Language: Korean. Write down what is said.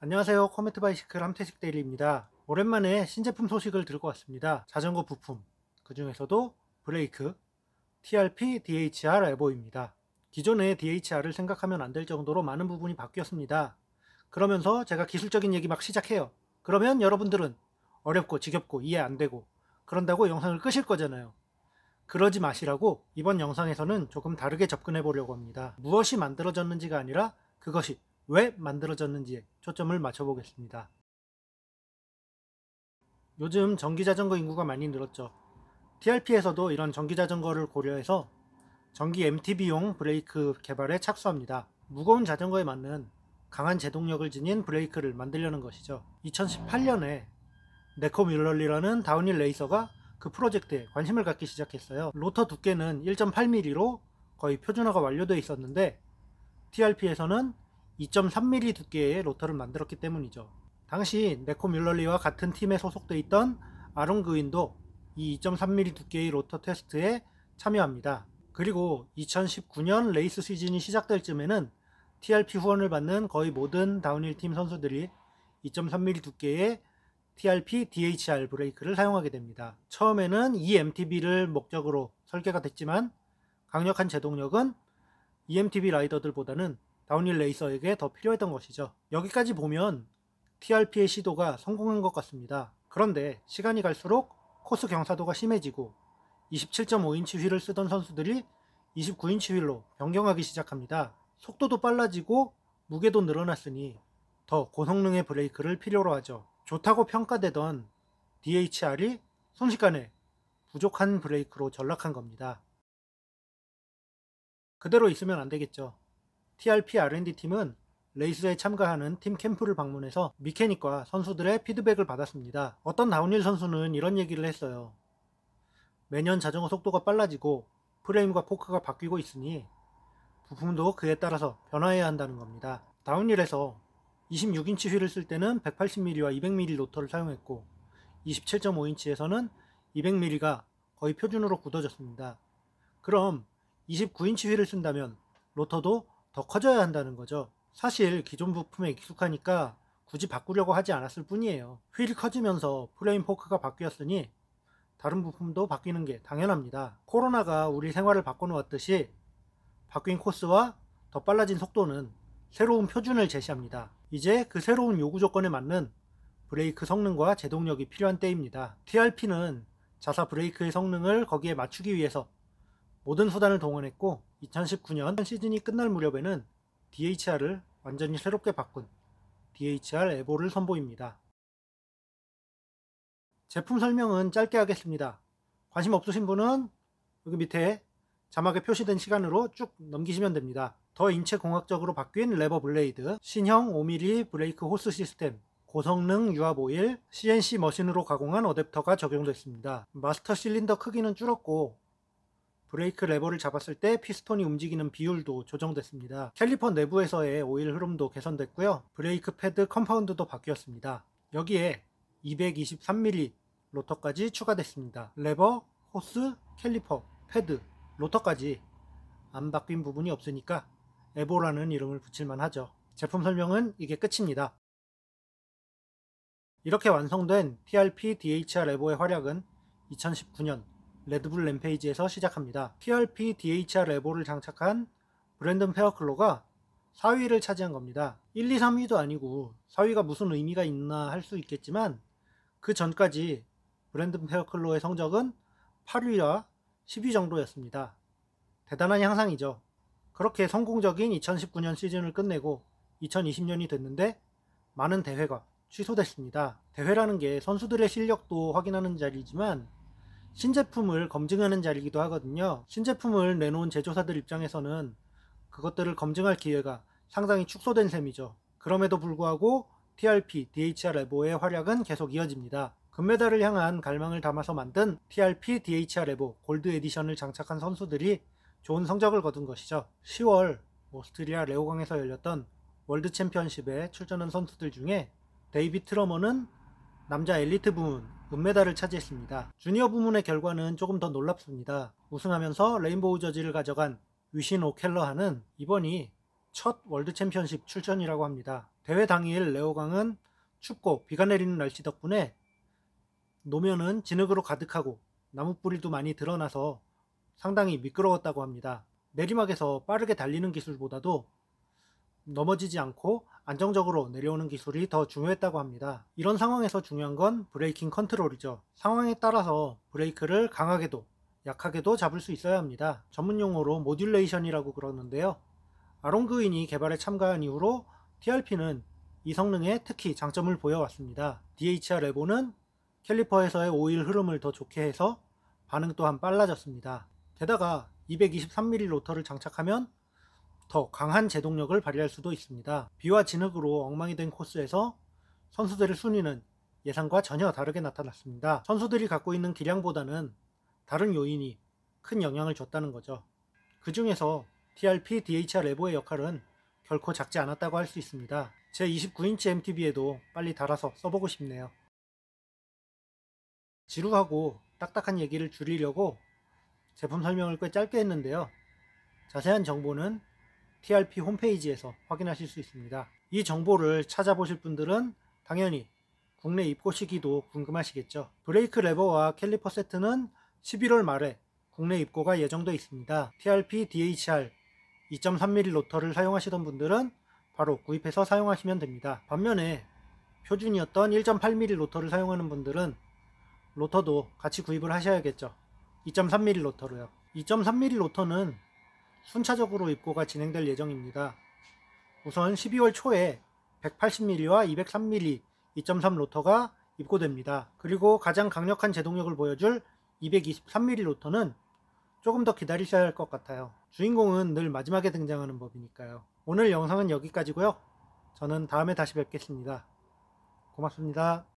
안녕하세요. 코메트 바이시클 함태식 데일리입니다. 오랜만에 신제품 소식을 들고 왔습니다. 자전거 부품, 그 중에서도 브레이크, TRP DHR 에보입니다. 기존의 DHR을 생각하면 안 될 정도로 많은 부분이 바뀌었습니다. 그러면서 제가 기술적인 얘기 막 시작해요. 그러면 여러분들은 어렵고 지겹고 이해 안 되고 그런다고 영상을 끄실 거잖아요. 그러지 마시라고 이번 영상에서는 조금 다르게 접근해 보려고 합니다. 무엇이 만들어졌는지가 아니라 그것이 왜 만들어졌는지에 초점을 맞춰보겠습니다. 요즘 전기자전거 인구가 많이 늘었죠. TRP에서도 이런 전기자전거를 고려해서 전기 MTB용 브레이크 개발에 착수합니다. 무거운 자전거에 맞는 강한 제동력을 지닌 브레이크를 만들려는 것이죠. 2018년에 네코 뮬럴리라는 다운힐 레이서가 그 프로젝트에 관심을 갖기 시작했어요. 로터 두께는 1.8mm로 거의 표준화가 완료되어 있었는데 TRP에서는 2.3mm 두께의 로터를 만들었기 때문이죠. 당시 네코 뮬럴리와 같은 팀에 소속돼 있던 아론 그윈도 이 2.3mm 두께의 로터 테스트에 참여합니다. 그리고 2019년 레이스 시즌이 시작될 쯤에는 TRP 후원을 받는 거의 모든 다운힐 팀 선수들이 2.3mm 두께의 TRP DHR 브레이크를 사용하게 됩니다. 처음에는 EMTB를 목적으로 설계가 됐지만 강력한 제동력은 EMTB 라이더들보다는 다운힐 레이서에게 더 필요했던 것이죠. 여기까지 보면 TRP의 시도가 성공한 것 같습니다. 그런데 시간이 갈수록 코스 경사도가 심해지고 27.5인치 휠을 쓰던 선수들이 29인치 휠로 변경하기 시작합니다. 속도도 빨라지고 무게도 늘어났으니 더 고성능의 브레이크를 필요로 하죠. 좋다고 평가되던 DHR이 순식간에 부족한 브레이크로 전락한 겁니다. 그대로 있으면 안 되겠죠. TRP R&D 팀은 레이스에 참가하는 팀 캠프를 방문해서 미케닉과 선수들의 피드백을 받았습니다. 어떤 다운힐 선수는 이런 얘기를 했어요. 매년 자전거 속도가 빨라지고 프레임과 포크가 바뀌고 있으니 부품도 그에 따라서 변화해야 한다는 겁니다. 다운힐에서 26인치 휠을 쓸 때는 180mm와 200mm 로터를 사용했고 27.5인치에서는 200mm가 거의 표준으로 굳어졌습니다. 그럼 29인치 휠을 쓴다면 로터도 더 커져야 한다는 거죠. 사실 기존 부품에 익숙하니까 굳이 바꾸려고 하지 않았을 뿐이에요. 휠이 커지면서 프레임 포크가 바뀌었으니 다른 부품도 바뀌는 게 당연합니다. 코로나가 우리 생활을 바꿔놓았듯이 바뀐 코스와 더 빨라진 속도는 새로운 표준을 제시합니다. 이제 그 새로운 요구 조건에 맞는 브레이크 성능과 제동력이 필요한 때입니다. TRP는 자사 브레이크의 성능을 거기에 맞추기 위해서 모든 수단을 동원했고 2019년 시즌이 끝날 무렵에는 DHR을 완전히 새롭게 바꾼 DHR 에보를 선보입니다. 제품 설명은 짧게 하겠습니다. 관심 없으신 분은 여기 밑에 자막에 표시된 시간으로 쭉 넘기시면 됩니다. 더 인체공학적으로 바뀐 레버 블레이드, 신형 5mm 브레이크 호스 시스템, 고성능 유압 오일, CNC 머신으로 가공한 어댑터가 적용됐습니다. 마스터 실린더 크기는 줄었고 브레이크 레버를 잡았을 때 피스톤이 움직이는 비율도 조정됐습니다. 캘리퍼 내부에서의 오일 흐름도 개선됐고요. 브레이크 패드 컴파운드도 바뀌었습니다. 여기에 223mm 로터까지 추가됐습니다. 레버, 호스, 캘리퍼, 패드, 로터까지 안 바뀐 부분이 없으니까 에보라는 이름을 붙일만 하죠. 제품 설명은 이게 끝입니다. 이렇게 완성된 TRP DHR 에보의 활약은 2019년 레드불 램페이지에서 시작합니다. TRP DHR 에보를 장착한 브랜든 페어클로가 4위를 차지한 겁니다. 1, 2, 3위도 아니고 4위가 무슨 의미가 있나 할 수 있겠지만 그 전까지 브랜든 페어클로의 성적은 8위와 10위 정도였습니다. 대단한 향상이죠. 그렇게 성공적인 2019년 시즌을 끝내고 2020년이 됐는데 많은 대회가 취소됐습니다. 대회라는 게 선수들의 실력도 확인하는 자리지만 신제품을 검증하는 자리이기도 하거든요. 신제품을 내놓은 제조사들 입장에서는 그것들을 검증할 기회가 상당히 축소된 셈이죠. 그럼에도 불구하고 TRP, DHR 에보의 활약은 계속 이어집니다. 금메달을 향한 갈망을 담아서 만든 TRP, DHR 에보 골드 에디션을 장착한 선수들이 좋은 성적을 거둔 것이죠. 10월 오스트리아 레오강에서 열렸던 월드 챔피언십에 출전한 선수들 중에 데이비 트러머는 남자 엘리트 부문 은메달을 차지했습니다. 주니어 부문의 결과는 조금 더 놀랍습니다. 우승하면서 레인보우 저지를 가져간 위신 오켈러하는 이번이 첫 월드 챔피언십 출전이라고 합니다. 대회 당일 레오강은 춥고 비가 내리는 날씨 덕분에 노면은 진흙으로 가득하고 나무뿌리도 많이 드러나서 상당히 미끄러웠다고 합니다. 내리막에서 빠르게 달리는 기술보다도 넘어지지 않고 안정적으로 내려오는 기술이 더 중요했다고 합니다. 이런 상황에서 중요한 건 브레이킹 컨트롤이죠. 상황에 따라서 브레이크를 강하게도 약하게도 잡을 수 있어야 합니다. 전문 용어로 모듈레이션이라고 그러는데요. 아롱그윈이 개발에 참가한 이후로 TRP는 이 성능에 특히 장점을 보여왔습니다. DHR 에보는 캘리퍼에서의 오일 흐름을 더 좋게 해서 반응 또한 빨라졌습니다. 게다가 223mm 로터를 장착하면 더 강한 제동력을 발휘할 수도 있습니다. 비와 진흙으로 엉망이 된 코스에서 선수들의 순위는 예상과 전혀 다르게 나타났습니다. 선수들이 갖고 있는 기량보다는 다른 요인이 큰 영향을 줬다는 거죠. 그 중에서 TRP, DHR 레버의 역할은 결코 작지 않았다고 할 수 있습니다. 제 29인치 MTB에도 빨리 달아서 써보고 싶네요. 지루하고 딱딱한 얘기를 줄이려고 제품 설명을 꽤 짧게 했는데요. 자세한 정보는 TRP 홈페이지에서 확인하실 수 있습니다. 이 정보를 찾아보실 분들은 당연히 국내 입고 시기도 궁금하시겠죠. 브레이크 레버와 캘리퍼 세트는 11월 말에 국내 입고가 예정되어 있습니다. TRP DHR 2.3mm 로터를 사용하시던 분들은 바로 구입해서 사용하시면 됩니다. 반면에 표준이었던 1.8mm 로터를 사용하는 분들은 로터도 같이 구입을 하셔야겠죠. 2.3mm 로터로요. 2.3mm 로터는 순차적으로 입고가 진행될 예정입니다. 우선 12월 초에 180mm와 203mm 2.3 로터가 입고됩니다. 그리고 가장 강력한 제동력을 보여줄 223mm 로터는 조금 더 기다리셔야 할 것 같아요. 주인공은 늘 마지막에 등장하는 법이니까요. 오늘 영상은 여기까지고요. 저는 다음에 다시 뵙겠습니다. 고맙습니다.